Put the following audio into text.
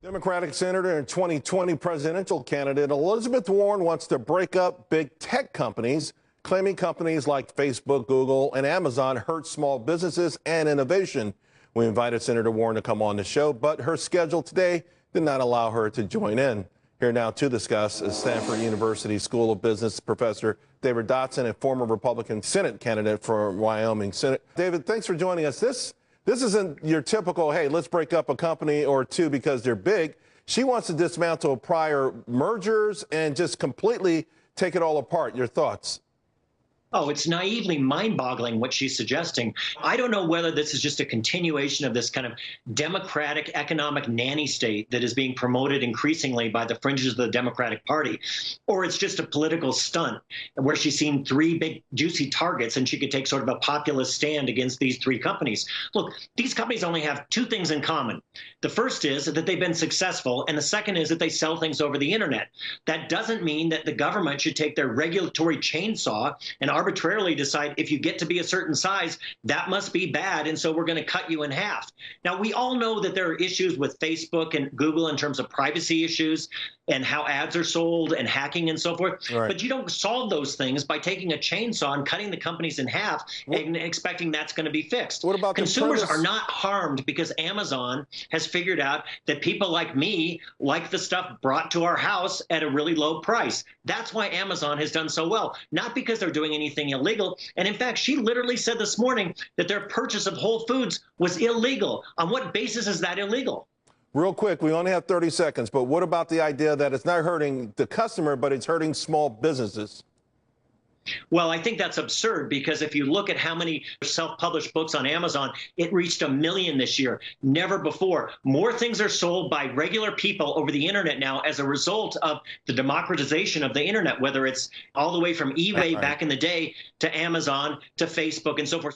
Democratic Senator and 2020 presidential candidate Elizabeth Warren wants to break up big tech companies, claiming companies like Facebook, Google, and Amazon hurt small businesses and innovation. We invited Senator Warren to come on the show, but her schedule today did not allow her to join in. Here now to discuss is Stanford University School of Business professor David Dodson and former Republican Senate candidate for Wyoming Senate. David, thanks for joining us. This isn't your typical, hey, let's break up a company or two because they're big. She wants to dismantle prior mergers and just completely take it all apart. Your thoughts? Oh, it's naively mind-boggling what she's suggesting. I don't know whether this is just a continuation of this kind of democratic economic nanny state that is being promoted increasingly by the fringes of the Democratic Party, or it's just a political stunt where she's seen three big juicy targets and she could take sort of a populist stand against these three companies. Look, these companies only have two things in common. The first is that they've been successful, and the second is that they sell things over the internet. That doesn't mean that the government should take their regulatory chainsaw and arbitrarily decide if you get to be a certain size, that must be bad, and so we're going to cut you in half. Now, we all know that there are issues with Facebook and Google in terms of privacy issues and how ads are sold and hacking and so forth. Right. But you don't solve those things by taking a chainsaw and cutting the companies in half and expecting that's going to be fixed. What about consumers are not harmed because Amazon has figured out that people like me like the stuff brought to our house at a really low price. That's why Amazon has done so well, not because they're doing anything illegal. And in fact, she literally said this morning that their purchase of Whole Foods was illegal. On what basis is that illegal? Real quick, we only have 30 seconds, but what about the idea that it's not hurting the customer, but it's hurting small businesses? Well, I think that's absurd because if you look at how many self-published books on Amazon, it reached 1 million this year. Never before. More things are sold by regular people over the internet now as a result of the democratization of the internet, whether it's all the way from eBay back in the day to Amazon to Facebook and so forth.